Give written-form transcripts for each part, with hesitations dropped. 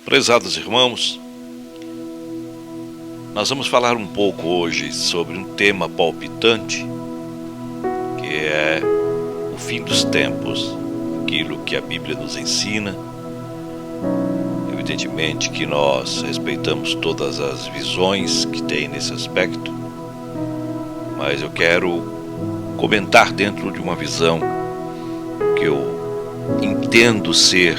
Prezados irmãos, nós vamos falar um pouco hoje sobre um tema palpitante, que é o fim dos tempos, aquilo que a Bíblia nos ensina. Evidentemente que nós respeitamos todas as visões que tem nesse aspecto, mas eu quero comentar dentro de uma visão que eu entendo ser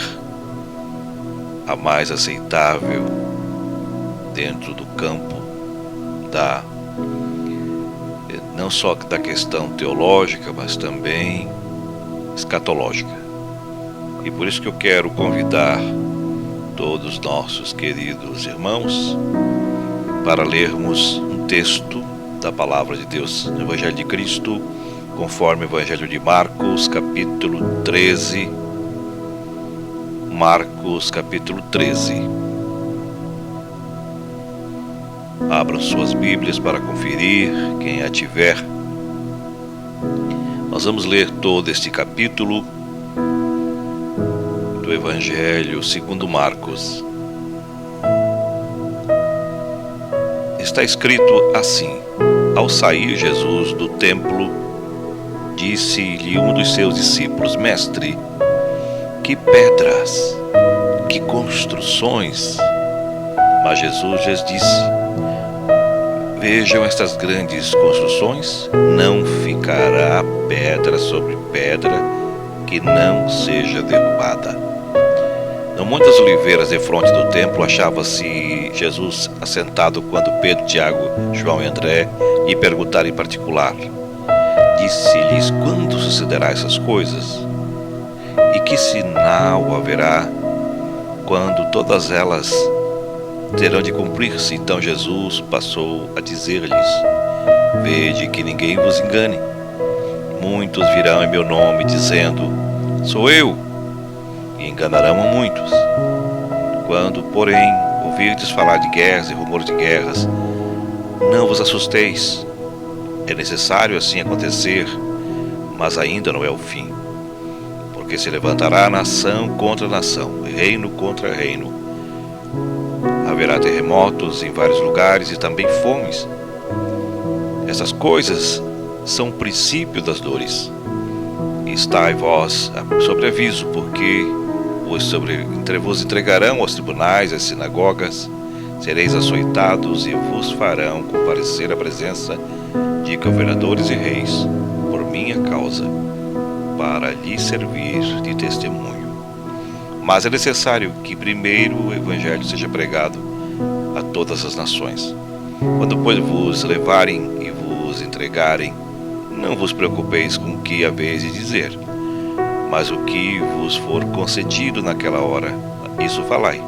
a mais aceitável dentro do campo não só da questão teológica, mas também escatológica. E por isso que eu quero convidar todos os nossos queridos irmãos para lermos um texto da Palavra de Deus no Evangelho de Cristo, conforme o Evangelho de Marcos, capítulo 13. Marcos, capítulo 13. Abram suas Bíblias para conferir, quem a tiver. Nós vamos ler todo este capítulo do Evangelho segundo Marcos. Está escrito assim: Ao sair Jesus do templo, disse-lhe um dos seus discípulos: Mestre, que pedras, que construções! Mas Jesus lhes disse: Vejam estas grandes construções, não ficará pedra sobre pedra que não seja derrubada. No Monte das Oliveiras, defronte do templo, achava-se Jesus assentado quando Pedro, Tiago, João e André lhe perguntaram em particular. Disse-lhes: Quando sucederá essas coisas? E que sinal haverá quando todas elas terão de cumprir-se? Então Jesus passou a dizer-lhes: Vede que ninguém vos engane. Muitos virão em meu nome, dizendo: Sou eu, e enganarão a muitos. Quando, porém, ouvirdes falar de guerras e rumores de guerras, não vos assusteis. É necessário assim acontecer, mas ainda não é o fim. Porque se levantará nação contra nação, reino contra reino. Haverá terremotos em vários lugares e também fomes. Essas coisas são o princípio das dores. E estai vós sobre aviso, porque vos entregarão aos tribunais, às sinagogas, sereis açoitados e vos farão comparecer à presença de governadores e reis, por minha causa, para lhe servir de testemunho. Mas é necessário que primeiro o Evangelho seja pregado a todas as nações. Quando, pois, vos levarem e vos entregarem, não vos preocupeis com o que haveis de dizer, mas o que vos for concedido naquela hora, isso falai,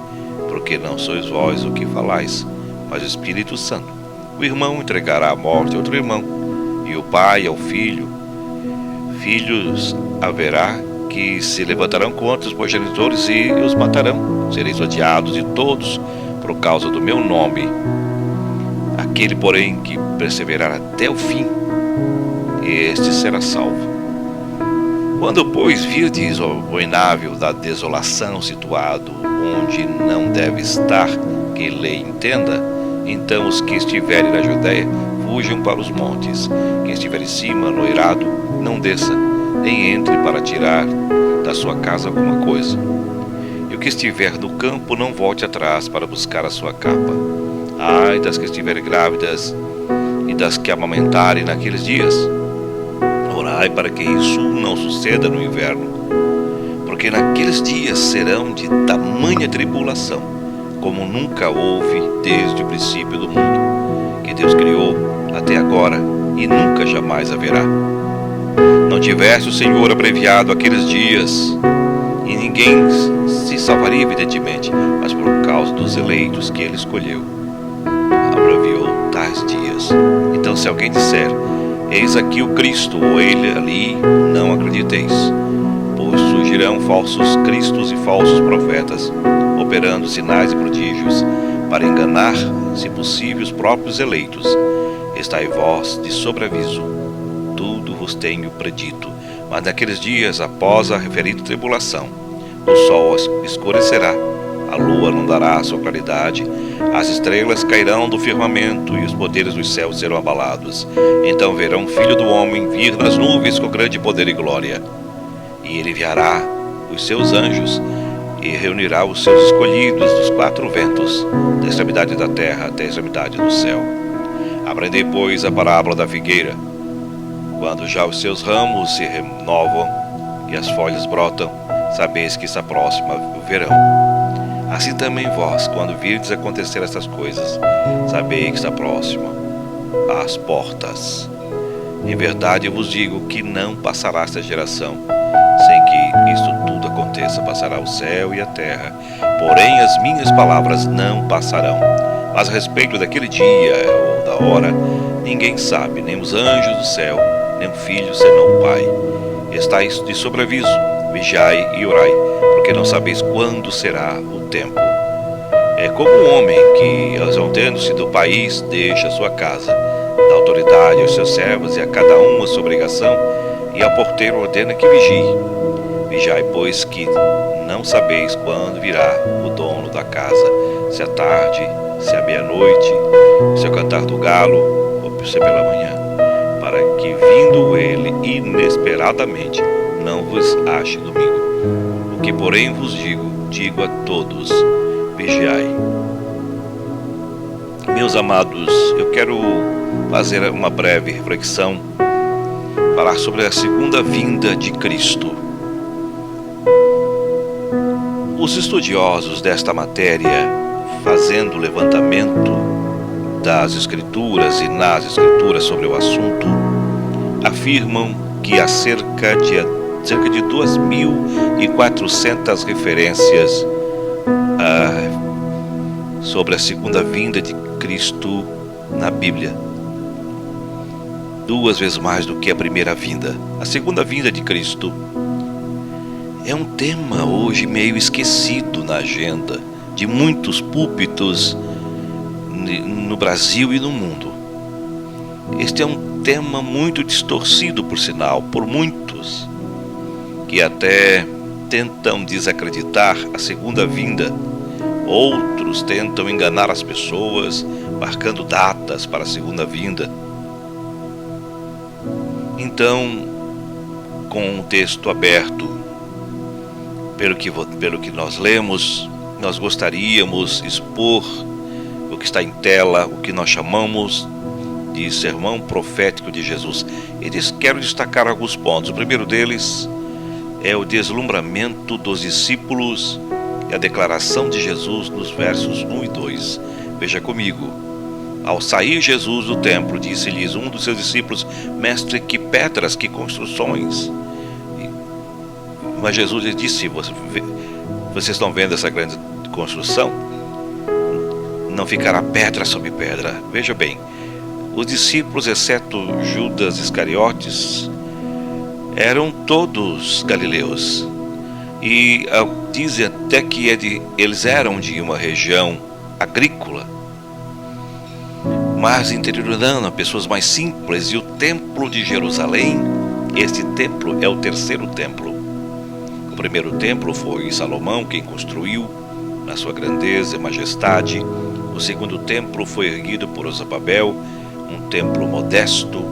porque não sois vós o que falais, mas o Espírito Santo. O irmão entregará à morte outro irmão, e o pai ao filho. Filhos haverá que se levantarão contra os progenitores e os matarão. Sereis odiados de todos por causa do meu nome. Aquele, porém, que perseverar até o fim, este será salvo. Quando, pois, virdes o abominável da desolação situado onde não deve estar, que lê e entenda, então os que estiverem na Judéia fujam para os montes. Quem estiver em cima, no eirado, não desça, nem entre para tirar da sua casa alguma coisa. E o que estiver no campo, não volte atrás para buscar a sua capa. Ai das que estiverem grávidas e das que amamentarem naqueles dias. Orai para que isso não suceda no inverno, porque naqueles dias serão de tamanha tribulação, como nunca houve desde o princípio do mundo, que Deus criou até agora, e nunca jamais haverá. Não tivesse o Senhor abreviado aqueles dias, e ninguém se salvaria, evidentemente, mas por causa dos eleitos que ele escolheu, abreviou tais dias. Então, se alguém disser: Eis aqui o Cristo, ou ele ali, não acrediteis, pois surgirão falsos cristos e falsos profetas, operando sinais e prodígios, para enganar, se possível, os próprios eleitos. Estai vós de sobreaviso, tudo vos tenho predito. Mas naqueles dias, após a referida tribulação, o sol escurecerá, A lua não dará sua claridade, as estrelas cairão do firmamento e os poderes dos céus serão abalados. Então verão o Filho do Homem vir nas nuvens com grande poder e glória. E ele enviará os seus anjos e reunirá os seus escolhidos dos quatro ventos, da extremidade da terra até a extremidade do céu. Aprendei, pois, a parábola da figueira. Quando já os seus ramos se renovam e as folhas brotam, sabeis que está próxima o verão. Assim também vós, quando virdes acontecer estas coisas, sabeis que está próxima às portas. Em verdade eu vos digo que não passará esta geração sem que isto tudo aconteça. Passará o céu e a terra, porém as minhas palavras não passarão. Mas a respeito daquele dia ou da hora, ninguém sabe, nem os anjos do céu, nem o Filho, senão o Pai. Estais de sobreaviso, vigiai e orai, porque não sabeis quando será o tempo. É como um homem que, exaltando-se do país, deixa a sua casa, dá autoridade aos seus servos e a cada um a sua obrigação, e ao porteiro ordena que vigie. Vigiai, pois, que não sabeis quando virá o dono da casa, se é tarde, se é meia-noite, se é o cantar do galo, ou se é pela manhã, para que, vindo ele inesperadamente, não vos ache domingo. O que, porém, vos digo a todos: vigiai. Meus amados, eu quero fazer uma breve reflexão, falar sobre a segunda vinda de Cristo. Os estudiosos desta matéria, fazendo o levantamento das Escrituras e nas Escrituras sobre o assunto, afirmam que há cerca de 2.400 referências sobre a segunda vinda de Cristo na Bíblia. 2 vezes mais do que a primeira vinda. A segunda vinda de Cristo é um tema hoje meio esquecido na agenda de muitos púlpitos no Brasil e no mundo. Este é um tema muito distorcido, por sinal, por muitos, que até tentam desacreditar a segunda vinda. Outros tentam enganar as pessoas, marcando datas para a segunda vinda. Então, com o texto aberto, pelo que nós lemos, nós gostaríamos de expor o que está em tela, o que nós chamamos de sermão profético de Jesus. E quero destacar alguns pontos. O primeiro deles é o deslumbramento dos discípulos e a declaração de Jesus nos versos 1 e 2. Veja comigo. Ao sair Jesus do templo, disse-lhes um dos seus discípulos: Mestre, que pedras, que construções. Mas Jesus lhe disse: vocês estão vendo essa grande construção? Não ficará pedra sobre pedra. Veja bem, os discípulos, exceto Judas Iscariotes, eram todos galileus. E dizem até que eles eram de uma região agrícola, mas interiorana, pessoas mais simples. E o templo de Jerusalém, este templo é o terceiro templo. O primeiro templo foi Salomão quem construiu, na sua grandeza e majestade. O segundo templo foi erguido por Zorobabel, um templo modesto.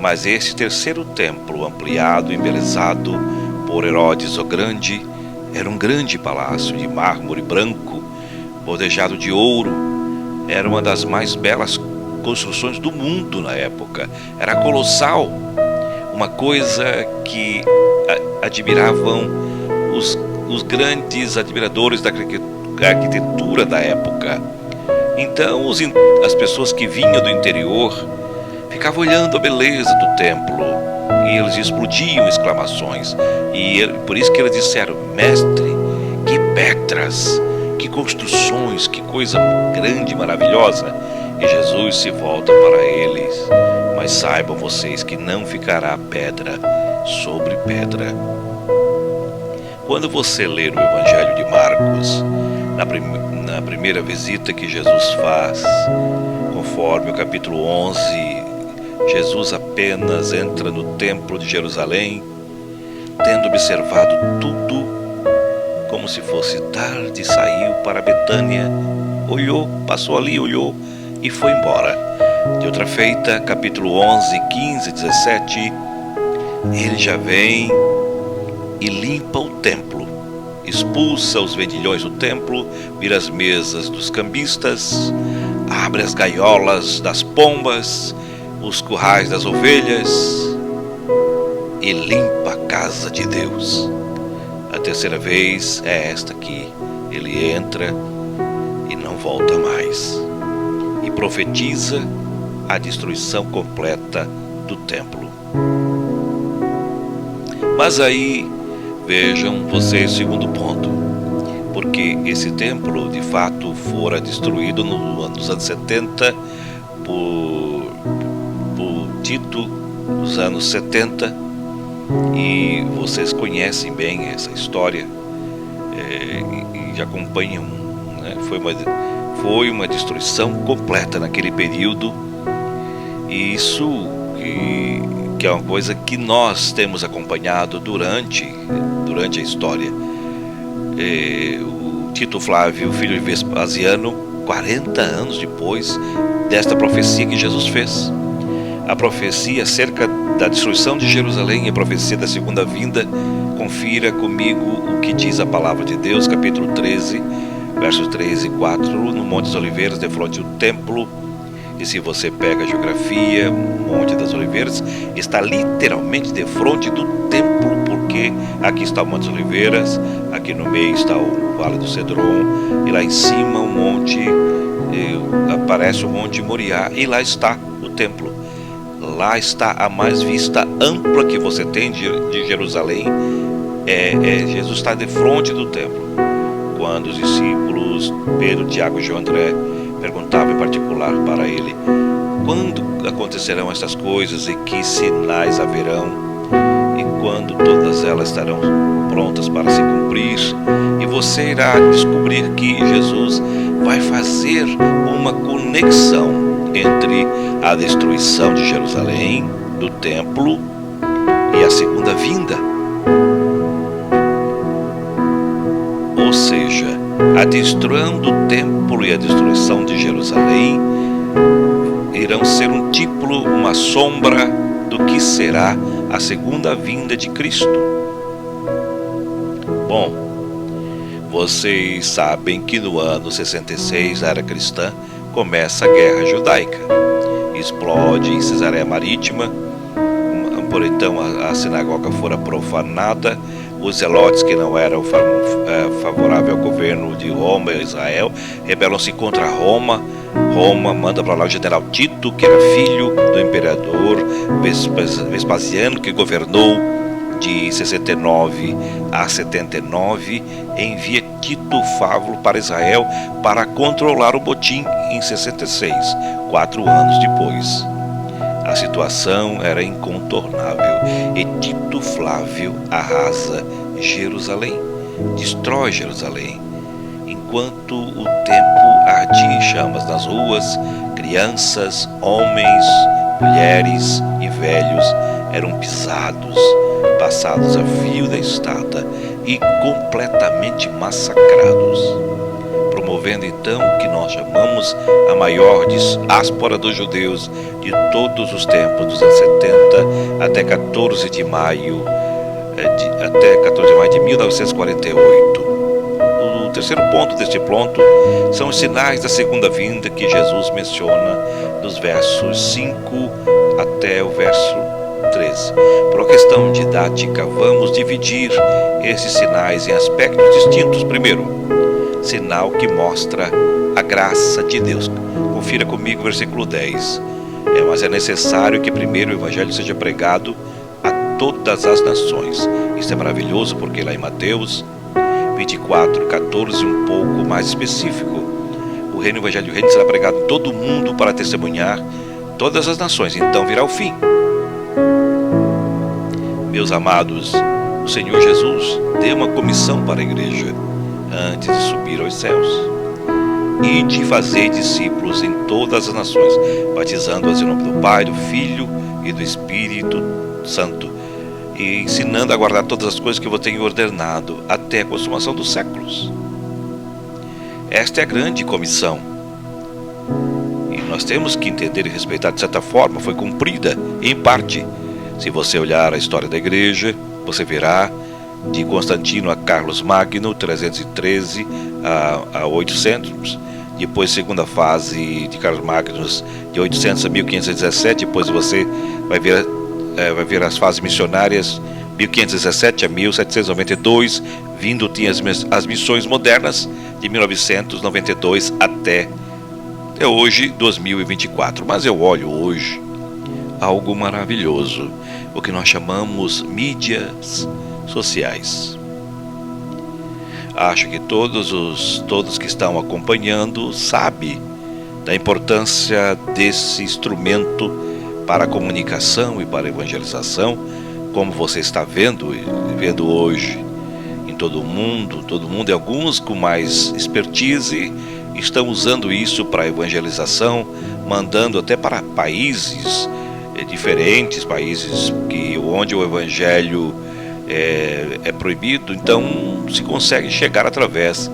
Mas esse terceiro templo, ampliado e embelezado por Herodes o Grande, era um grande palácio de mármore branco, bordejado de ouro. Era uma das mais belas construções do mundo na época. Era colossal, uma coisa que admiravam os grandes admiradores da arquitetura da época. Então as pessoas que vinham do interior ficavam olhando a beleza do templo e eles explodiam exclamações. E por isso que eles disseram: Mestre, que pedras, que construções, que coisa grande e maravilhosa. E Jesus se volta para eles: mas saibam vocês que não ficará pedra sobre pedra. Quando você ler o Evangelho de Marcos, na primeira visita que Jesus faz, conforme o capítulo 11, Jesus apenas entra no templo de Jerusalém, tendo observado tudo como se fosse tarde, saiu para Betânia, olhou, passou ali, olhou e foi embora. De outra feita, capítulo 11, 15, 17, ele já vem e limpa o templo, expulsa os vendilhões do templo, vira as mesas dos cambistas, abre as gaiolas das pombas, os currais das ovelhas e limpa a casa de Deus. A terceira vez é esta que ele entra e não volta mais, e profetiza a destruição completa do templo. Mas aí, vejam vocês o segundo ponto, porque esse templo de fato fora destruído nos anos 70 por Tito, nos anos 70, e vocês conhecem bem essa história e já acompanham, né? Foi uma destruição completa naquele período, e isso que é uma coisa que nós temos acompanhado durante a história. O Tito Flávio, filho de Vespasiano, 40 anos depois desta profecia que Jesus fez, a profecia acerca da destruição de Jerusalém e a profecia da segunda vinda, confira comigo o que diz a palavra de Deus, capítulo 13, versos 3 e 4, no Monte das Oliveiras, de frente ao templo. E se você pega a geografia, o Monte das Oliveiras está literalmente de frente do templo, porque aqui está o Monte das Oliveiras, aqui no meio está o Vale do Cedron, e lá em cima o monte, aparece o Monte Moriá, e lá está o templo. Lá está a mais vista ampla que você tem de Jerusalém. Jesus está de frente do templo. Quando os discípulos Pedro, Tiago e João André perguntavam em particular para ele: quando acontecerão estas coisas e que sinais haverão, e quando todas elas estarão prontas para se cumprir? E você irá descobrir que Jesus vai fazer uma conexão entre a destruição de Jerusalém, do templo, e a segunda vinda. Ou seja, a destruição do templo e a destruição de Jerusalém irão ser um tipo, uma sombra do que será a segunda vinda de Cristo. Bom, vocês sabem que no ano 66 da era cristã começa a guerra judaica. Explode em Cesareia Marítima, por então a sinagoga fora profanada. Os zelotes, que não eram favoráveis ao governo de Roma e Israel, rebelam-se contra Roma. Roma manda para lá o general Tito, que era filho do imperador Vespasiano, que governou de 69 a 79, envia Tito Fávulo para Israel para controlar o botim em 66, 4 anos depois. A situação era incontornável e Tito Flávio arrasa Jerusalém, destrói Jerusalém. Enquanto o tempo ardia em chamas nas ruas, crianças, homens, mulheres e velhos eram pisados, passados a fio da espada e completamente massacrados, promovendo então o que nós chamamos a maior diáspora dos judeus de todos os tempos, dos anos 70 até 14 de maio de 1948. O terceiro ponto deste ponto são os sinais da segunda vinda que Jesus menciona dos versos 5 até o verso 13. Por uma questão didática, vamos dividir esses sinais em aspectos distintos. Primeiro, sinal que mostra a graça de Deus. Confira comigo o versículo 10. Mas é necessário que primeiro o evangelho seja pregado a todas as nações. Isso é maravilhoso, porque lá em Mateus 24, 14, um pouco mais específico, o evangelho do reino será pregado em todo o mundo para testemunhar todas as nações, então virá o fim. Meus amados, o Senhor Jesus deu uma comissão para a igreja antes de subir aos céus: e de fazer discípulos em todas as nações, batizando-as em nome do Pai, do Filho e do Espírito Santo, e ensinando a guardar todas as coisas que eu tenho ordenado até a consumação dos séculos. Esta é a grande comissão. E nós temos que entender e respeitar, de certa forma, foi cumprida em parte. Se você olhar a história da igreja, você verá de Constantino a Carlos Magno, 313 a 800, depois segunda fase de Carlos Magno, de 800 a 1517, depois você vai ver as fases missionárias, 1517 a 1792, vindo tinha as missões modernas, de 1992 até hoje, 2024. Mas eu olho hoje algo maravilhoso, o que nós chamamos mídias sociais. Acho que todos que estão acompanhando sabem da importância desse instrumento para a comunicação e para a evangelização, como você está vendo hoje em todo o mundo, e alguns com mais expertise estão usando isso para a evangelização, mandando até para países diferentes, países onde o evangelho é proibido. Então se consegue chegar através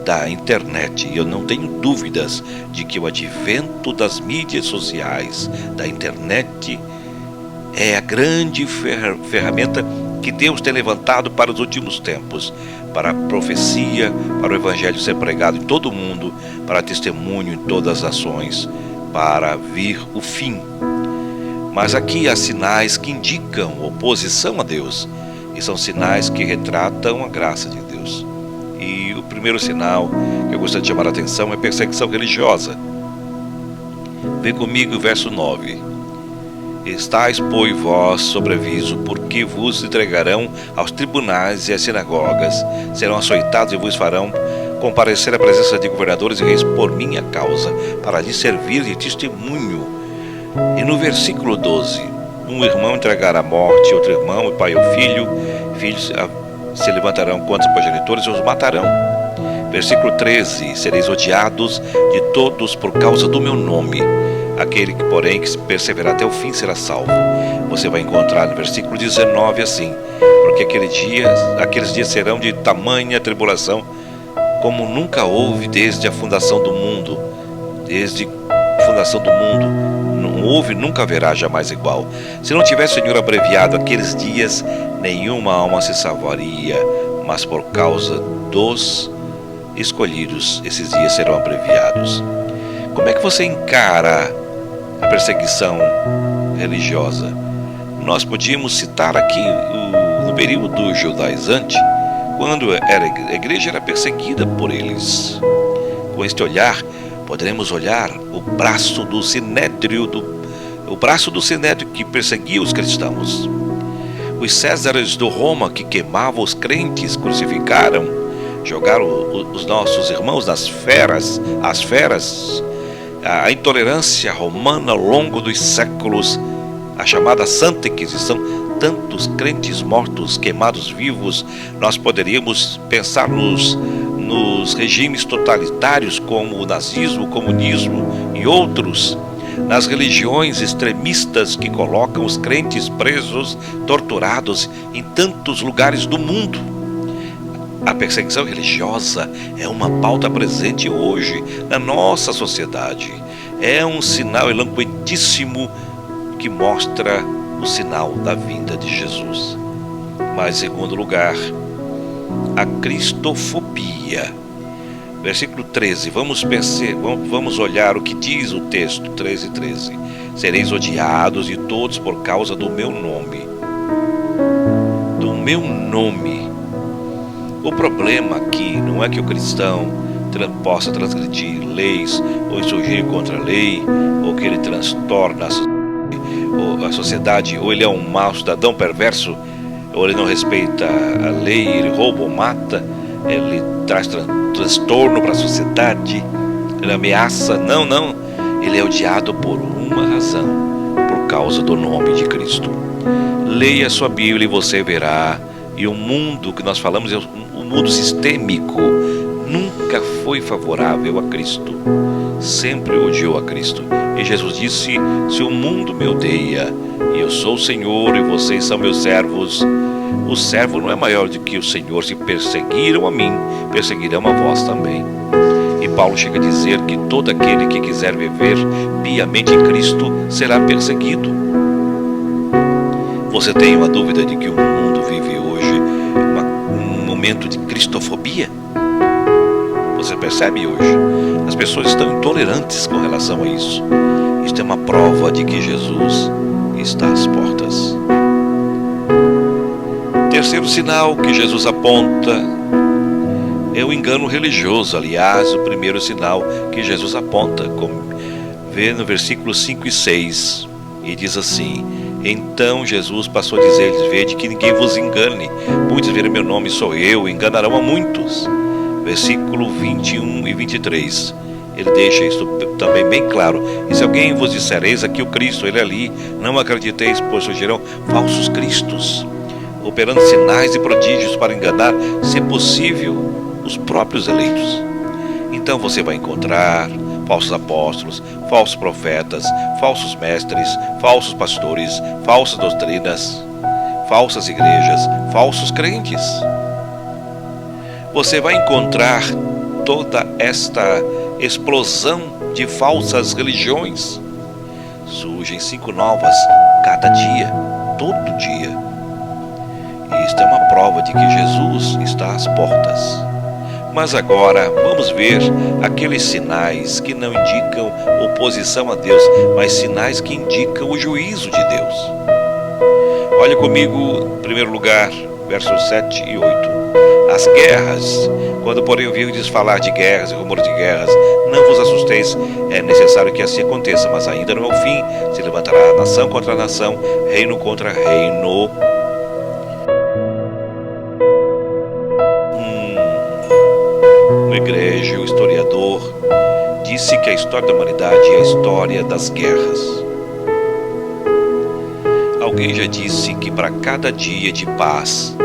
da internet. E eu não tenho dúvidas de que o advento das mídias sociais, da internet, é a grande ferramenta que Deus tem levantado para os últimos tempos, para a profecia, para o evangelho ser pregado em todo o mundo, para testemunho em todas as nações, para vir o fim. Mas aqui há sinais que indicam oposição a Deus, e são sinais que retratam a graça de Deus. E o primeiro sinal que eu gostaria de chamar a atenção é perseguição religiosa. Vem comigo o verso 9. Estais, pois, vós sob aviso, porque vos entregarão aos tribunais e às sinagogas, serão açoitados e vos farão comparecer à presença de governadores e reis por minha causa, para lhes servir de testemunho. E no versículo 12, um irmão entregará à morte outro irmão, e pai ao filho, filhos se levantarão contra os progenitores e os matarão. Versículo 13, sereis odiados de todos por causa do meu nome. Aquele que, porém, que perseverar até o fim será salvo. Você vai encontrar no versículo 19 assim: porque aqueles dias serão de tamanha tribulação, como nunca houve desde a fundação do mundo. Desde a fundação do mundo não houve, nunca haverá jamais igual. Se não tivesse o Senhor abreviado aqueles dias, nenhuma alma se salvaria, mas por causa dos escolhidos, esses dias serão abreviados. Como é que você encara a perseguição religiosa? Nós podíamos citar aqui no período judaizante, quando a igreja era perseguida por eles. Com este olhar, poderemos olhar o braço do sinédrio, que perseguia os cristãos. Os Césares do Roma, que queimavam os crentes, crucificaram, jogaram os nossos irmãos nas feras, as feras. A intolerância romana ao longo dos séculos, a chamada Santa Inquisição, tantos crentes mortos, queimados vivos. Nós poderíamos pensar nos regimes totalitários como o nazismo, o comunismo e outros, nas religiões extremistas que colocam os crentes presos, torturados em tantos lugares do mundo. A perseguição religiosa é uma pauta presente hoje na nossa sociedade. É um sinal eloquentíssimo que mostra o sinal da vinda de Jesus. Mas, em segundo lugar, a cristofobia. Versículo 13, vamos olhar o que diz o texto, 13. Sereis odiados de todos por causa do meu nome. Do meu nome. O problema aqui não é que o cristão possa transgredir leis ou insurgir contra a lei, ou que ele transtorna a sociedade, ou ele é um mau cidadão perverso, ou ele não respeita a lei, ele rouba ou mata, ele traz transtorno para a sociedade, ele ameaça. Não, ele é odiado por uma razão, por causa do nome de Cristo. Leia a sua Bíblia e você verá. E o mundo que nós falamos é um mundo sistêmico. Nunca nunca foi favorável a Cristo, sempre odiou a Cristo. E Jesus disse: se o mundo me odeia, e eu sou o Senhor e vocês são meus servos, o servo não é maior do que o Senhor. Se perseguiram a mim, perseguirão a vós também. E Paulo chega a dizer que todo aquele que quiser viver piamente em Cristo será perseguido. Você tem uma dúvida de que o mundo vive hoje um momento de cristofobia? Você percebe hoje? As pessoas estão intolerantes com relação a isso. Isto é uma prova de que Jesus está às portas. Terceiro sinal que Jesus aponta é o engano religioso. Aliás, o primeiro sinal que Jesus aponta, como vê no versículos 5 e 6, e diz assim: então Jesus passou a dizer-lhes: vede que ninguém vos engane, muitos verão meu nome, sou eu, enganarão a muitos. Versículo 21 e 23, ele deixa isso também bem claro: e se alguém vos disser, eis aqui o Cristo, ele ali, não acrediteis, pois surgirão falsos cristos, operando sinais e prodígios para enganar, se possível, os próprios eleitos. Então você vai encontrar falsos apóstolos, falsos profetas, falsos mestres, falsos pastores, falsas doutrinas, falsas igrejas, falsos crentes. Você vai encontrar toda esta explosão de falsas religiões. Surgem 5 novas cada dia, todo dia. E isto é uma prova de que Jesus está às portas. Mas agora vamos ver aqueles sinais que não indicam oposição a Deus, mas sinais que indicam o juízo de Deus. Olha comigo, em primeiro lugar, versos 7 e 8. As guerras, quando porém ouvirdes falar de guerras e rumores de guerras, não vos assusteis, é necessário que assim aconteça, mas ainda não é o fim. Se levantará nação contra nação, reino contra reino. Um egrégio historiador disse que a história da humanidade é a história das guerras. Alguém já disse que para cada dia de paz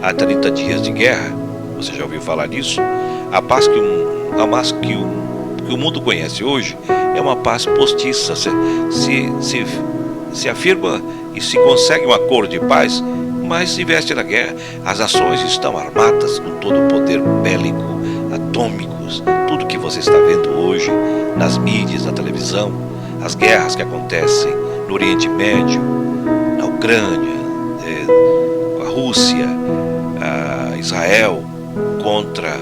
há 30 dias de guerra. Você já ouviu falar disso? A paz que o mundo conhece hoje é uma paz postiça. Se afirma e se consegue um acordo de paz, mas se investe na guerra. As nações estão armadas com todo o poder bélico, atômicos, tudo que você está vendo hoje nas mídias, na televisão, as guerras que acontecem no Oriente Médio, na Ucrânia, com a Rússia, a Israel, contra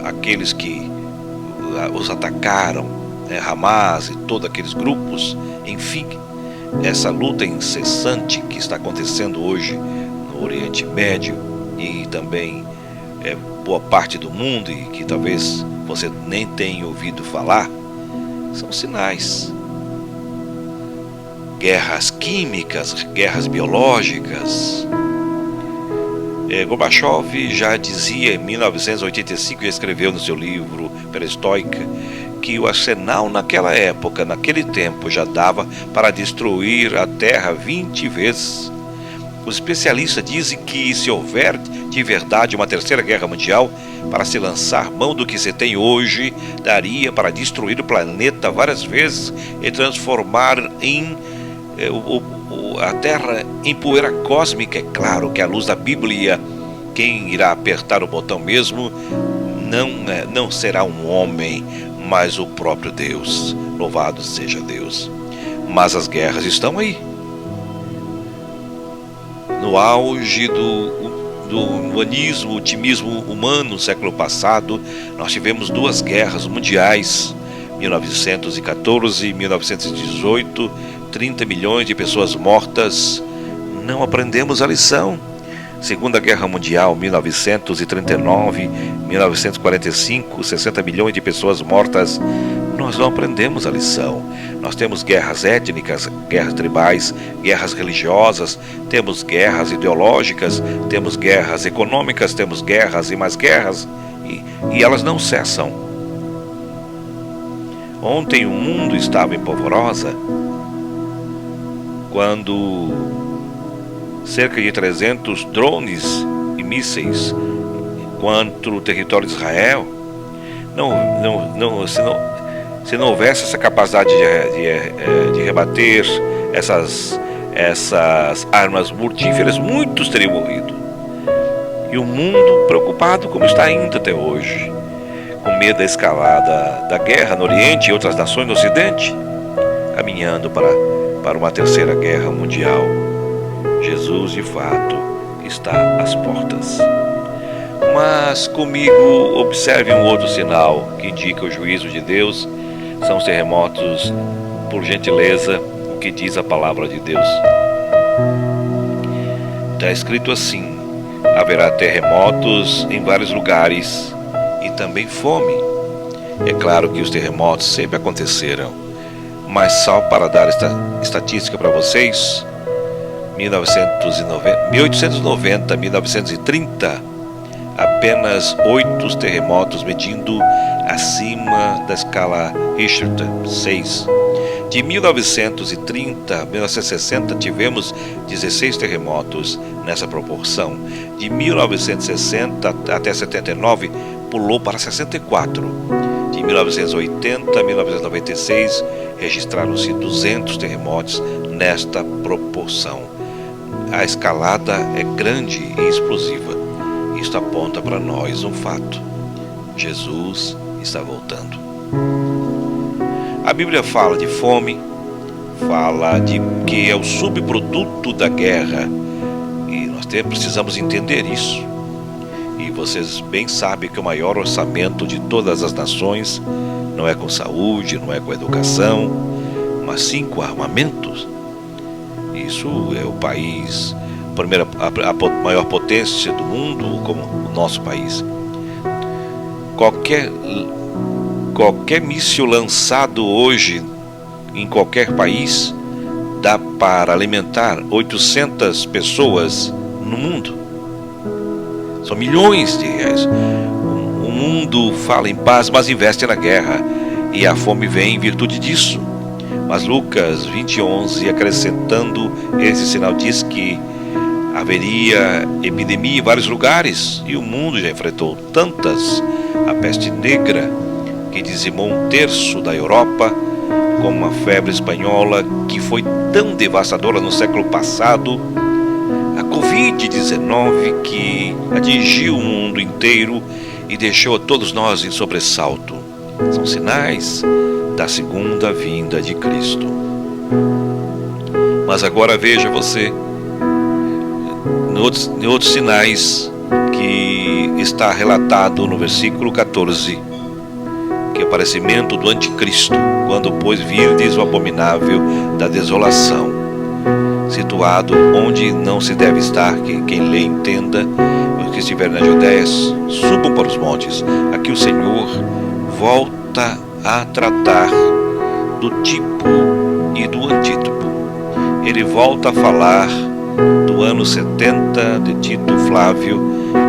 aqueles que os atacaram, Hamas e todos aqueles grupos, enfim, essa luta incessante que está acontecendo hoje no Oriente Médio e também boa parte do mundo, e que talvez você nem tenha ouvido falar, são sinais. Guerras químicas, guerras biológicas. Gorbachev já dizia em 1985, escreveu no seu livro Perestroika, que o arsenal naquela época, naquele tempo, já dava para destruir a Terra 20 vezes. Os especialistas dizem que se houver de verdade uma terceira guerra mundial, para se lançar mão do que se tem hoje, daria para destruir o planeta várias vezes e transformar a Terra em poeira cósmica. É claro que à luz da Bíblia, quem irá apertar o botão mesmo não será um homem, mas o próprio Deus. Louvado seja Deus. Mas as guerras estão aí. No auge do humanismo, otimismo humano no século passado, nós tivemos 2 guerras mundiais, 1914 e 1918, 30 milhões de pessoas mortas. Não aprendemos a lição. Segunda Guerra Mundial, 1939, 1945, 60 milhões de pessoas mortas. Nós não aprendemos a lição. Nós temos guerras étnicas, guerras tribais, guerras religiosas, temos guerras ideológicas, temos guerras econômicas, temos guerras e mais guerras, e elas não cessam. Ontem o mundo estava em polvorosa quando cerca de 300 drones e mísseis quanto o território de Israel, se não houvesse essa capacidade de rebater essas armas mortíferas, muitos teriam morrido. E o mundo preocupado como está ainda até hoje, com medo da escalada da guerra no Oriente e outras nações no Ocidente, caminhando para uma terceira guerra mundial. Jesus, de fato, está às portas. Mas comigo observe um outro sinal que indica o juízo de Deus. São os terremotos. Por gentileza, o que diz a palavra de Deus? Está escrito assim: haverá terremotos em vários lugares e também fome. É claro que os terremotos sempre aconteceram, mas só para dar esta estatística para vocês, 1890, 1930, apenas 8 terremotos medindo acima da escala Richter 6. De 1930 a 1960 tivemos 16 terremotos nessa proporção. De 1960 até 79 pulou para 64. De 1980 a 1996 registraram-se 200 terremotos nesta proporção. A escalada é grande e explosiva. Isto aponta para nós um fato: Jesus está voltando. A Bíblia fala de fome, fala de que é o subproduto da guerra, e nós precisamos entender isso. E vocês bem sabem que o maior orçamento de todas as nações não é com saúde, não é com educação, mas sim com armamentos. Isso é o país, a maior potência do mundo, como o nosso país. Qualquer míssil lançado hoje em qualquer país dá para alimentar 800 pessoas no mundo. São milhões de reais. O mundo fala em paz, mas investe na guerra, e a fome vem em virtude disso. Mas Lucas 20:11, acrescentando esse sinal, diz que haveria epidemia em vários lugares, e o mundo já enfrentou tantas. A peste negra, que dizimou 1/3 da Europa, como a febre espanhola, que foi tão devastadora no século passado, a Covid-19, que atingiu o mundo inteiro e deixou a todos nós em sobressalto. São sinais da segunda vinda de Cristo. Mas agora veja você, em outros sinais que está relatado no versículo 14, que é o aparecimento do anticristo, quando pois virdes o abominável da desolação, situado onde não se deve estar, que quem lê entenda. Os que estiverem na Judéia subam para os montes. Aqui o Senhor volta a tratar do tipo e do antítipo. Ele volta a falar do ano 70 de Tito Flávio,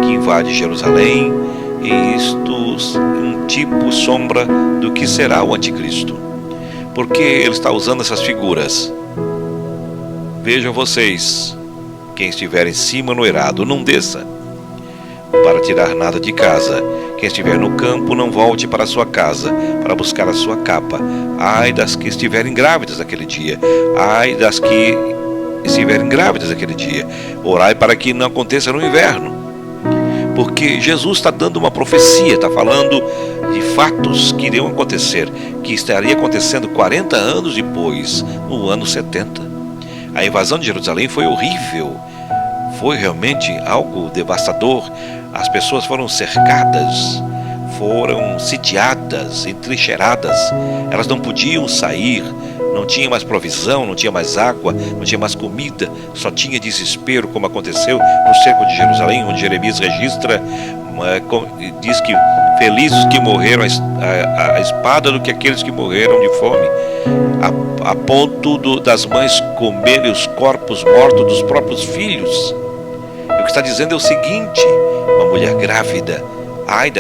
que invade Jerusalém, e isto um tipo sombra do que será o anticristo. Porque ele está usando essas figuras. Vejam vocês, quem estiver em cima no eirado, não desça para tirar nada de casa. Quem estiver no campo, não volte para a sua casa para buscar a sua capa. Ai das que estiverem grávidas naquele dia. Ai das que estiverem grávidas naquele dia. Orai para que não aconteça no inverno. Porque Jesus está dando uma profecia, está falando de fatos que iriam acontecer, que estaria acontecendo 40 anos depois, no ano 70. A invasão de Jerusalém foi horrível, foi realmente algo devastador. As pessoas foram cercadas, foram sitiadas, entrincheiradas, elas não podiam sair, não tinha mais provisão, não tinha mais água, não tinha mais comida, só tinha desespero, como aconteceu no cerco de Jerusalém, onde Jeremias registra, diz que felizes os que morreram a espada do que aqueles que morreram de fome, a ponto das mães comerem os corpos mortos dos próprios filhos. E o que está dizendo é o seguinte: uma mulher grávida, ai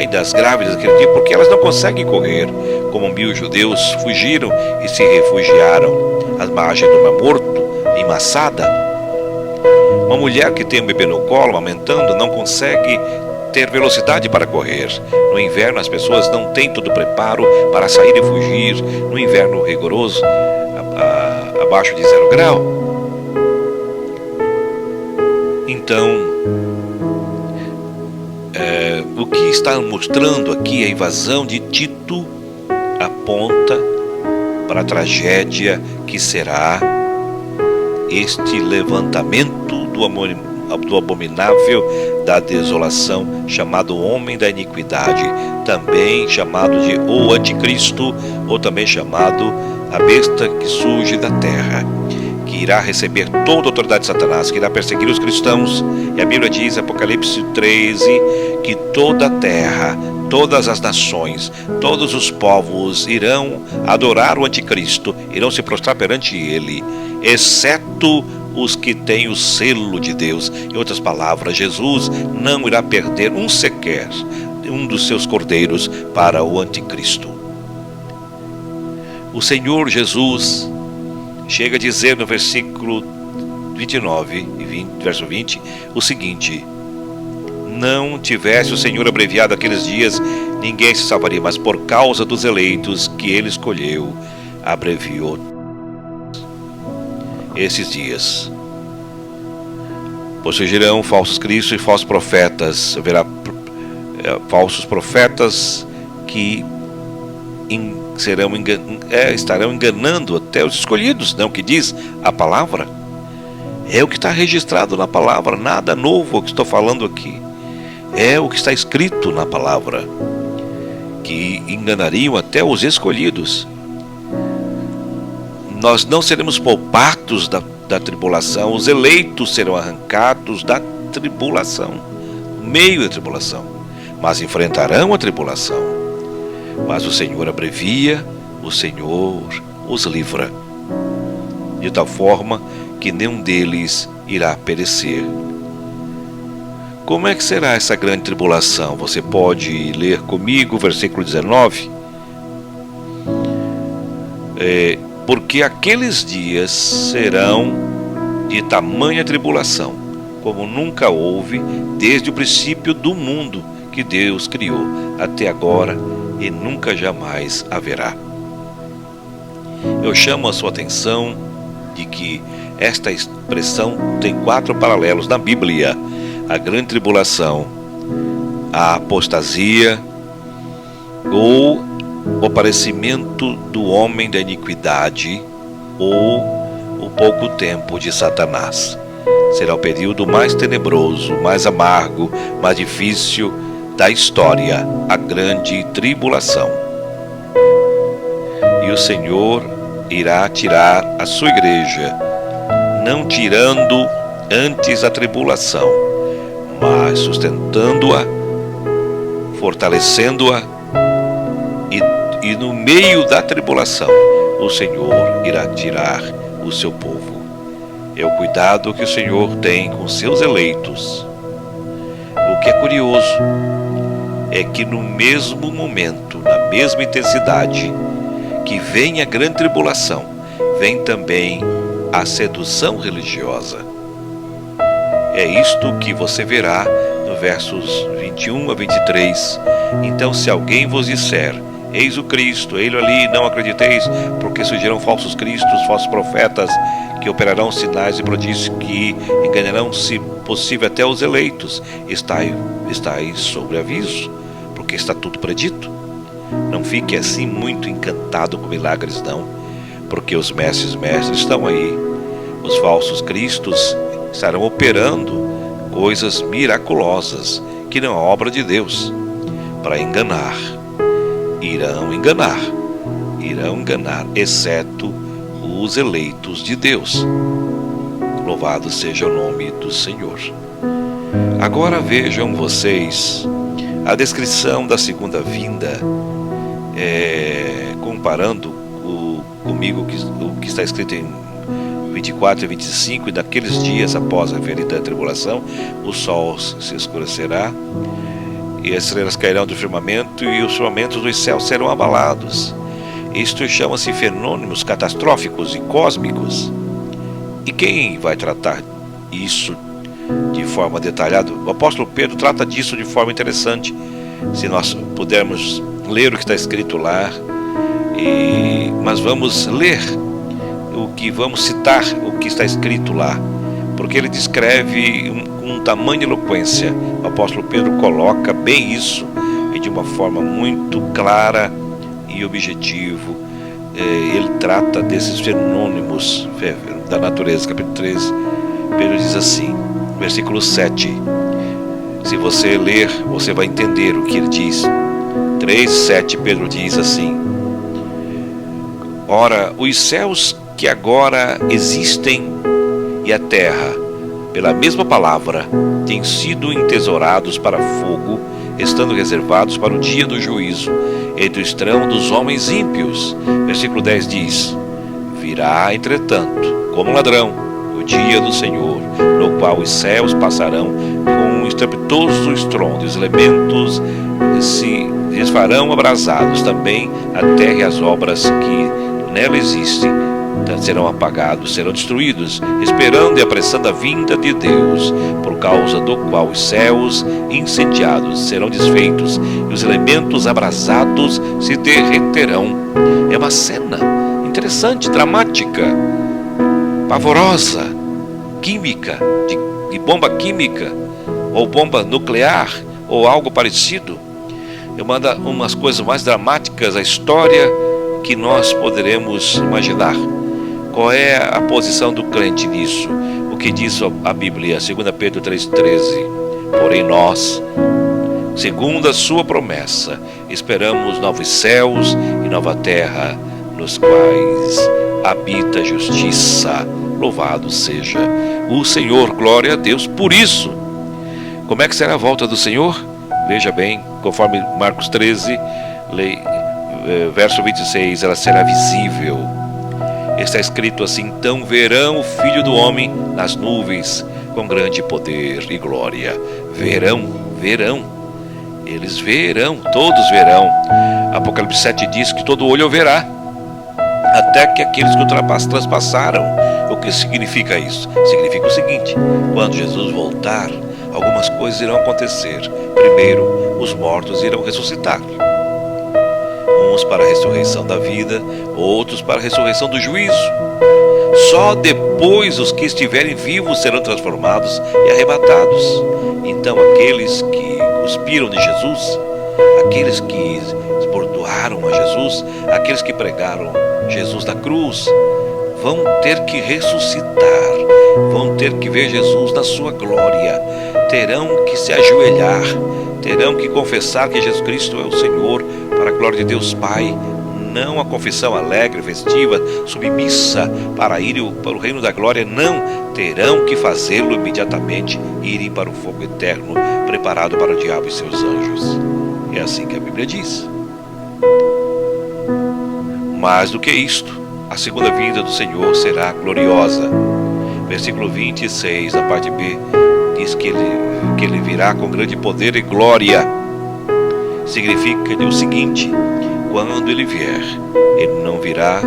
das grávidas daquele dia, porque elas não conseguem correr. Como 1000 judeus fugiram e se refugiaram às margens do Mar Morto, em Massada. Uma mulher que tem um bebê no colo, amamentando, não consegue ter velocidade para correr. No inverno as pessoas não têm todo o preparo para sair e fugir. No inverno rigoroso, abaixo de 0 grau. Então, o que está mostrando aqui a invasão de Tito aponta para a tragédia que será este levantamento do abominável da desolação, chamado homem da iniquidade, também chamado de o anticristo, ou também chamado a besta que surge da terra, que irá receber toda a autoridade de Satanás, que irá perseguir os cristãos. E a Bíblia diz, Apocalipse 13, que toda a terra, todas as nações, todos os povos irão adorar o anticristo, irão se prostrar perante ele, exceto os que têm o selo de Deus. Em outras palavras, Jesus não irá perder um sequer, um dos seus cordeiros para o anticristo. O Senhor Jesus chega a dizer no versículo 29 e 20, verso 20, o seguinte: não tivesse o Senhor abreviado aqueles dias, ninguém se salvaria, mas por causa dos eleitos que ele escolheu, abreviou esses dias. Pois surgirão falsos cristos e falsos profetas. Haverá falsos profetas que estarão enganando até os escolhidos, não, que diz a palavra. É o que está registrado na palavra, nada novo o que estou falando aqui. É o que está escrito na palavra, que enganariam até os escolhidos. Nós não seremos poupados da tribulação, os eleitos serão arrancados da tribulação, no meio da tribulação, mas enfrentarão a tribulação. Mas o Senhor abrevia, o Senhor os livra, de tal forma que nenhum deles irá perecer. Como é que será essa grande tribulação? Você pode ler comigo o versículo 19. Porque aqueles dias serão de tamanha tribulação, como nunca houve desde o princípio do mundo que Deus criou até agora, e nunca jamais haverá. Eu chamo a sua atenção de que esta expressão tem 4 paralelos na Bíblia: a grande tribulação, a apostasia, ou o aparecimento do homem da iniquidade, ou o pouco tempo de Satanás. Será o período mais tenebroso, mais amargo, mais difícil da história, a grande tribulação. E o Senhor irá tirar a sua igreja, não tirando antes a tribulação, mas sustentando-a, fortalecendo-a, e no meio da tribulação o Senhor irá tirar o seu povo. É o cuidado que o Senhor tem com seus eleitos. O que é curioso é que no mesmo momento, na mesma intensidade que vem a grande tribulação, vem também a sedução religiosa. É isto que você verá no versos 21 a 23. Então, se alguém vos disser, eis o Cristo, ele ali, não acrediteis, porque surgirão falsos cristos, falsos profetas, que operarão sinais e prodígios, que enganarão, se possível, até os eleitos. Estai sobre aviso, porque está tudo predito. Não fique assim muito encantado com milagres, não, porque os mestres estão aí. Os falsos cristos estarão operando coisas miraculosas, que não é obra de Deus, para enganar. Irão enganar, exceto os eleitos de Deus. Louvado seja o nome do Senhor. Agora vejam vocês a descrição da segunda vinda, comparando comigo o que está escrito em 24 e 25, e naqueles dias após a referida tribulação, o sol se escurecerá, e as estrelas cairão do firmamento, e os firmamentos dos céus serão abalados. Isto chama-se fenômenos catastróficos e cósmicos. E quem vai tratar isso de forma detalhada. O apóstolo Pedro trata disso de forma interessante. Se nós pudermos ler o que está escrito lá, mas vamos ler vamos citar o que está escrito lá, porque ele descreve com tamanha eloquência. O apóstolo Pedro coloca bem isso, e de uma forma muito clara e objetivo. Ele trata desses fenômenos da natureza. Capítulo 13, Pedro diz assim, versículo 7. Se você ler, você vai entender o que ele diz. 3:7, Pedro diz assim: ora, os céus que agora existem e a terra, pela mesma palavra, têm sido entesourados para fogo, estando reservados para o dia do juízo, entre o estrão dos homens ímpios. Versículo 10 diz: virá, entretanto, como ladrão, o dia do Senhor, no qual os céus passarão com um estrepitoso estrondo, os elementos se desfarão abrasados, também a terra e as obras que nela existem serão apagados, serão destruídos, esperando e apressando a vinda de Deus, por causa do qual os céus incendiados serão desfeitos e os elementos abrasados se derreterão. É uma cena interessante, dramática, pavorosa, química, de bomba química, ou bomba nuclear, ou algo parecido. É umas coisas mais dramáticas da história que nós poderemos imaginar. Qual é a posição do crente nisso? O que diz a Bíblia, 2 Pedro 3,13? Porém nós, segundo a sua promessa, esperamos novos céus e nova terra, nos quais habita a justiça. Louvado seja o Senhor, glória a Deus por isso. Como é que será a volta do Senhor? Veja bem, conforme Marcos 13, verso 26, ela será visível. Está escrito assim: então verão o Filho do Homem nas nuvens, com grande poder e glória. Verão. Eles verão, todos verão. Apocalipse 7 diz que todo olho o verá, até que aqueles que o transpassaram. O que significa isso? Significa o seguinte: quando Jesus voltar, algumas coisas irão acontecer. Primeiro, os mortos irão ressuscitar. Uns para a ressurreição da vida, outros para a ressurreição do juízo. Só depois os que estiverem vivos serão transformados e arrebatados. Então aqueles que cuspiram de Jesus, aqueles que exportaram a Jesus, aqueles que pregaram Jesus na cruz, vão ter que ressuscitar, vão ter que ver Jesus na sua glória, terão que se ajoelhar, terão que confessar que Jesus Cristo é o Senhor, para a glória de Deus Pai. Não a confissão alegre, festiva, submissa para ir para o reino da glória, não, terão que fazê-lo imediatamente, irem para o fogo eterno, preparado para o diabo e seus anjos. É assim que a Bíblia diz. Mais do que isto, a segunda vinda do Senhor será gloriosa. Versículo 26, a parte B, diz que ele virá com grande poder e glória. Significa o seguinte: quando ele vier, ele não virá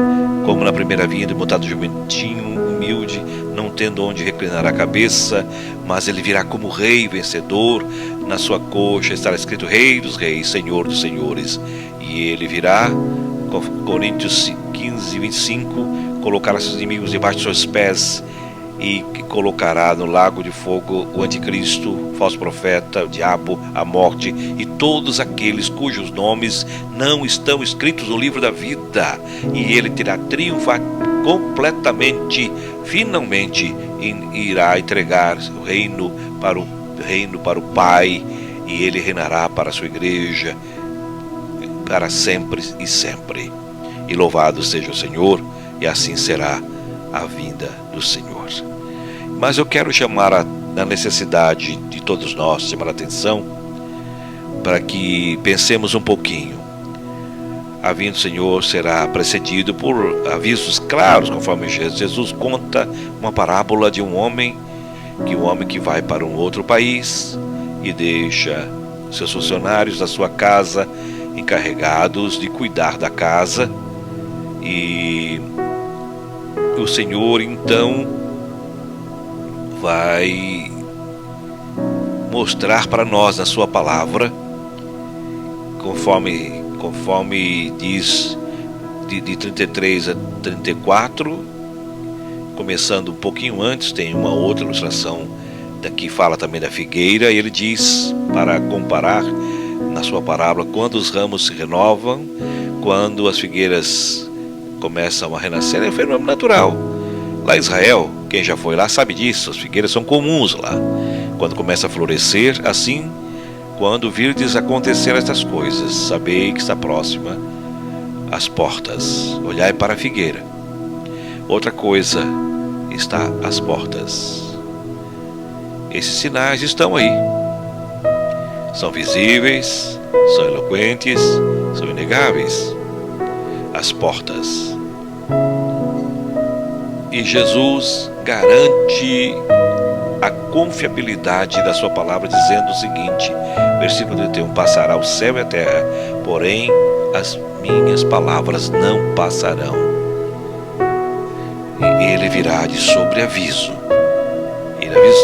como na primeira vinda, montado jumentinho, humilde, não tendo onde reclinar a cabeça, mas ele virá como rei vencedor. Na sua coxa estará escrito Rei dos Reis, Senhor dos Senhores. E ele virá, Coríntios 15:25, colocará seus inimigos debaixo de seus pés, e colocará no lago de fogo o anticristo, o falso profeta, o diabo, a morte e todos aqueles cujos nomes não estão escritos no livro da vida. E ele terá triunfar completamente, finalmente irá entregar o reino para o Pai, e ele reinará para a sua igreja para sempre e sempre. E louvado seja o Senhor, e assim será a vinda do Senhor. Mas eu quero chamar a necessidade de todos nós, chamar a atenção, para que pensemos um pouquinho. A vinda do Senhor será precedido por avisos claros, conforme Jesus conta uma parábola de um homem que vai para um outro país e deixa seus funcionários da sua casa encarregados de cuidar da casa, e o Senhor então vai mostrar para nós na sua palavra, conforme diz de 33 a 34, começando um pouquinho antes, tem uma outra ilustração daqui, fala também da figueira, e ele diz, para comparar na sua parábola, quando os ramos se renovam, quando as figueiras começam a renascer, é um fenômeno natural. Lá em Israel, quem já foi lá sabe disso, as figueiras são comuns lá. Quando começa a florescer, assim, quando virdes acontecer estas coisas, sabei que está próxima as portas. Olhai para a figueira. Outra coisa está às portas. Esses sinais estão aí. São visíveis, são eloquentes, são inegáveis. As portas. E Jesus garante a confiabilidade da sua palavra, dizendo o seguinte, versículo 31, passará o céu e a terra, porém as minhas palavras não passarão. E ele virá de sobreaviso.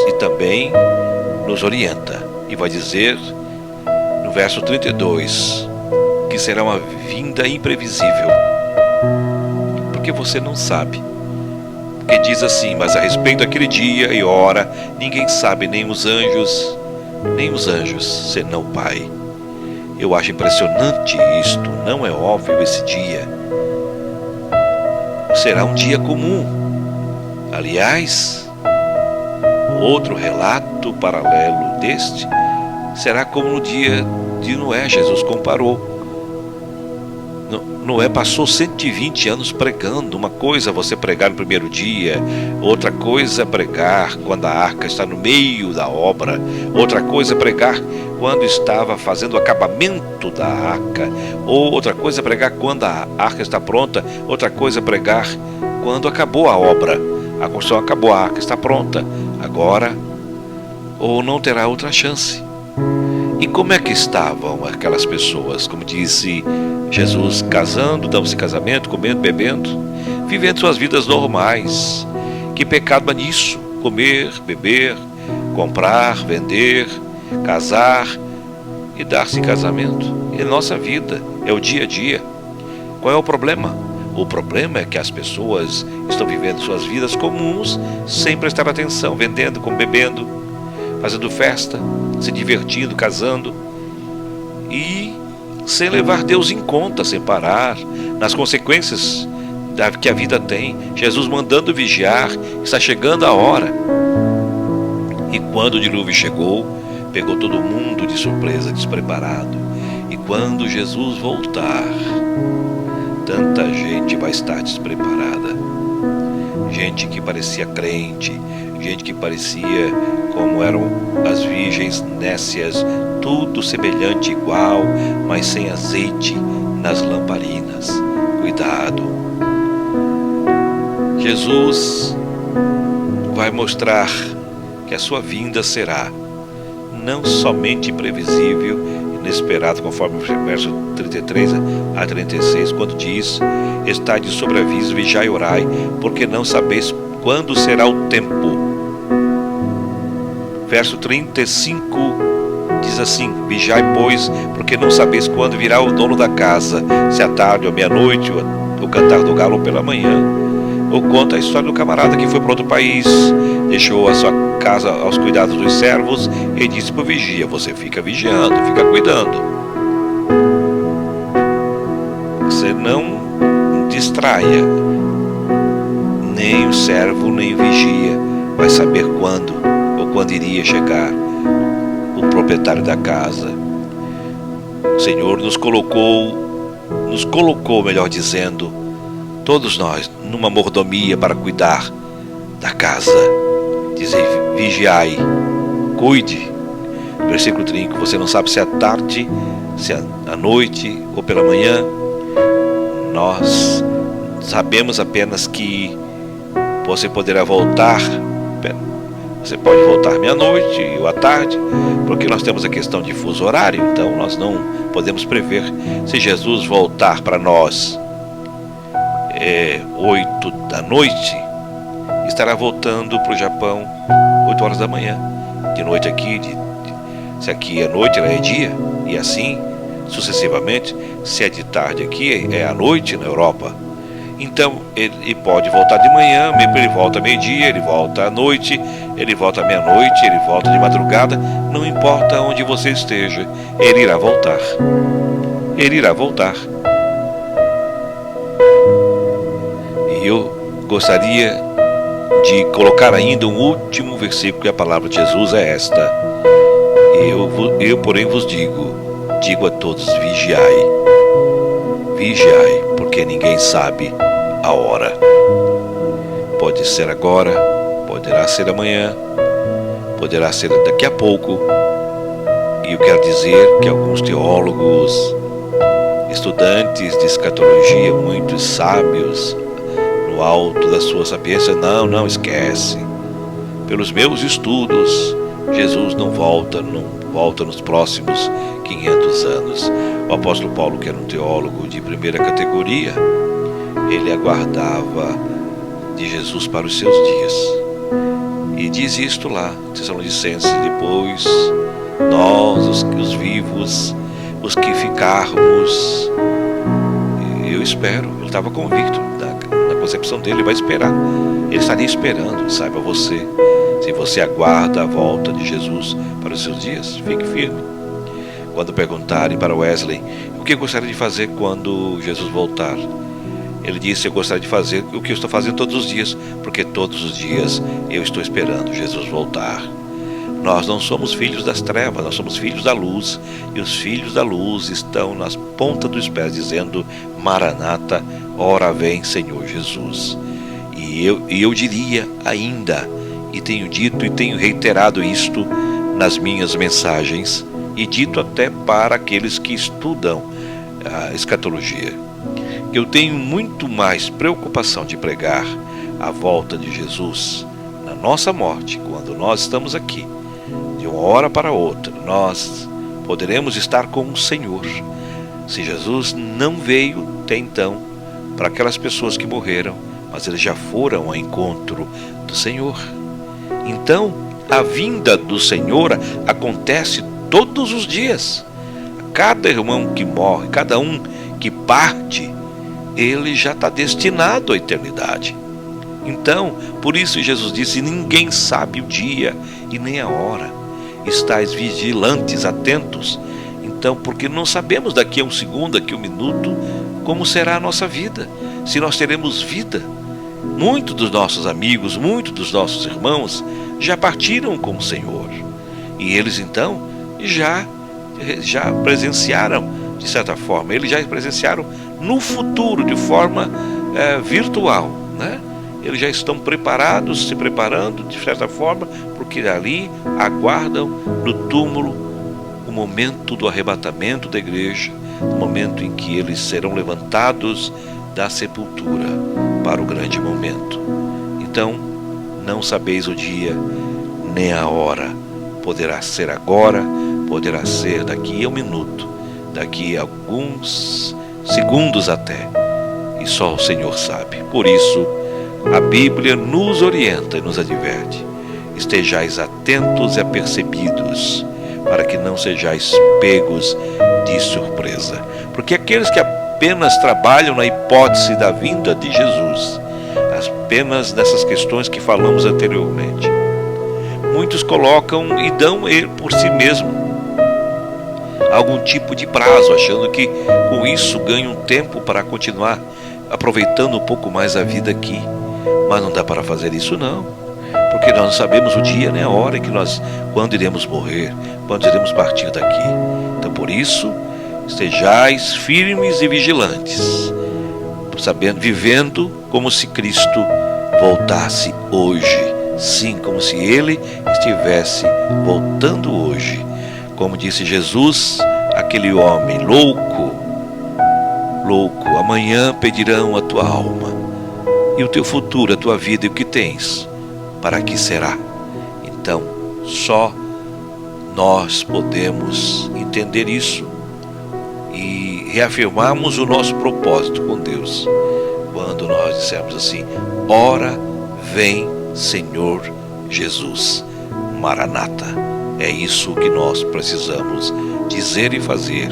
E também nos orienta. E vai dizer, no verso 32, que será uma vinda imprevisível. Porque você não sabe. Porque diz assim, mas a respeito daquele dia e hora, ninguém sabe, nem os anjos, senão o Pai. Eu acho impressionante isto, não é óbvio esse dia. Será um dia comum. Aliás, outro relato paralelo deste, será como no dia de Noé. Jesus comparou. Noé passou 120 anos pregando. Uma coisa é você pregar no primeiro dia, outra coisa é pregar quando a arca está no meio da obra, outra coisa é pregar quando estava fazendo o acabamento da arca, ou outra coisa é pregar quando a arca está pronta, outra coisa é pregar quando acabou a obra, a construção acabou, a arca está pronta, agora, ou não terá outra chance. E como é que estavam aquelas pessoas? Como disse Jesus, casando, dando-se casamento, comendo, bebendo, vivendo suas vidas normais. Que pecado é nisso? Comer, beber, comprar, vender, casar e dar-se em casamento. É nossa vida, é o dia a dia. Qual é o problema? O problema é que as pessoas estão vivendo suas vidas comuns, sem prestar atenção, vendendo, bebendo, fazendo festa, se divertindo, casando, e sem levar Deus em conta, sem parar nas consequências que a vida tem. Jesus mandando vigiar, está chegando a hora. E quando o dilúvio chegou, pegou todo mundo de surpresa, despreparado. E quando Jesus voltar, tanta gente vai estar despreparada. Gente que parecia crente, gente que parecia como eram as virgens nécias, tudo semelhante, igual, mas sem azeite nas lamparinas. Cuidado. Jesus vai mostrar que a sua vinda será não somente imprevisível, inesperado, conforme o verso 33 a 36, quando diz, está de sobreaviso, vigiai e orai, porque não sabeis quando será o tempo. Verso 35 diz assim, vigiai, pois, porque não sabeis quando virá o dono da casa, se à tarde ou meia-noite, ou cantar do galo ou pela manhã. Ou conta a história do camarada que foi para outro país, deixou a sua casa aos cuidados dos servos e disse para o vigia, você fica vigiando, fica cuidando. Você não distraia, nem o servo, nem o vigia vai saber quando iria chegar o proprietário da casa. O Senhor nos colocou, melhor dizendo, todos nós, numa mordomia para cuidar da casa. Diz vigiai, cuide. Versículo 30, você não sabe se é à tarde, se é à noite ou pela manhã. Nós sabemos apenas que você poderá voltar. Você pode voltar meia-noite ou à tarde, porque nós temos a questão de fuso horário, então nós não podemos prever. Se Jesus voltar para nós 8 da noite, estará voltando para o Japão 8 horas da manhã. De noite aqui, Se aqui é noite, lá é dia, e assim sucessivamente. Se é de tarde aqui, é à noite na Europa. Então ele pode voltar de manhã, ele volta meio-dia, ele volta à noite, ele volta à meia-noite, ele volta de madrugada. Não importa onde você esteja, ele irá voltar. Ele irá voltar. E eu gostaria de colocar ainda um último versículo, que a palavra de Jesus é esta: eu porém vos digo a todos, vigiai, vigiai, porque ninguém sabe a hora. Pode ser agora, poderá ser amanhã, poderá ser daqui a pouco. E eu quero dizer que alguns teólogos, estudantes de escatologia, muitos sábios, no alto da sua sapiência, não esquece. Pelos meus estudos, Jesus não volta nos próximos 500 anos. O apóstolo Paulo, que era um teólogo de primeira categoria, ele aguardava de Jesus para os seus dias. E diz isto lá, Tessalonicenses: depois nós, os vivos, os que ficarmos, eu espero. Ele estava convicto na concepção dele, ele vai esperar. Ele estaria esperando, saiba você. Se você aguarda a volta de Jesus para os seus dias, fique firme. Quando perguntarem para Wesley o que gostaria de fazer quando Jesus voltar, ele disse: eu gostaria de fazer o que eu estou fazendo todos os dias, porque todos os dias eu estou esperando Jesus voltar. Nós não somos filhos das trevas, nós somos filhos da luz, e os filhos da luz estão nas pontas dos pés dizendo: Maranata, ora vem Senhor Jesus. E eu diria ainda, e tenho dito e tenho reiterado isto nas minhas mensagens, e dito até para aqueles que estudam a escatologia, que eu tenho muito mais preocupação de pregar a volta de Jesus na nossa morte, quando nós estamos aqui, de uma hora para outra, nós poderemos estar com o Senhor. Se Jesus não veio até então, para aquelas pessoas que morreram, mas eles já foram ao encontro do Senhor. Então, a vinda do Senhor acontece todos os dias. Cada irmão que morre, cada um que parte, ele já está destinado à eternidade. Então, por isso Jesus disse: ninguém sabe o dia e nem a hora. Estais vigilantes, atentos. Então, porque não sabemos daqui a um segundo, daqui a um minuto, como será a nossa vida, se nós teremos vida. Muitos dos nossos amigos, muitos dos nossos irmãos já partiram com o Senhor. E eles então já presenciaram, de certa forma, eles já presenciaram no futuro, de forma virtual, né? Eles já estão preparados, se preparando, de certa forma, porque ali aguardam no túmulo o momento do arrebatamento da igreja, o momento em que eles serão levantados da sepultura para o grande momento. Então, não sabeis o dia nem a hora. Poderá ser agora, poderá ser daqui a um minuto, daqui a alguns segundos até, e só o Senhor sabe. Por isso, a Bíblia nos orienta e nos adverte: estejais atentos e apercebidos, para que não sejais pegos de surpresa. Porque aqueles que apenas trabalham na hipótese da vinda de Jesus, apenas nessas questões que falamos anteriormente, muitos colocam e dão ele por si mesmo algum tipo de prazo, achando que com isso ganham tempo para continuar aproveitando um pouco mais a vida aqui. Mas não dá para fazer isso não, porque nós não sabemos o dia nem a hora que quando iremos morrer, quando iremos partir daqui. Então, por isso, estejais firmes e vigilantes, sabendo, vivendo como se Cristo voltasse hoje. Sim, como se Ele estivesse voltando hoje. Como disse Jesus, aquele homem louco, amanhã pedirão a tua alma, e o teu futuro, a tua vida e o que tens, para que será? Então, só nós podemos entender isso e reafirmarmos o nosso propósito com Deus, quando nós dissermos assim: ora vem Senhor Jesus, Maranata. É isso que nós precisamos dizer e fazer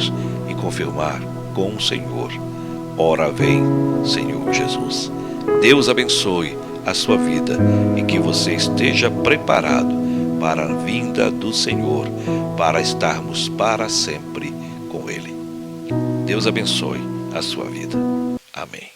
e confirmar com o Senhor. Ora vem, Senhor Jesus. Deus abençoe a sua vida e que você esteja preparado para a vinda do Senhor, para estarmos para sempre com Ele. Deus abençoe a sua vida. Amém.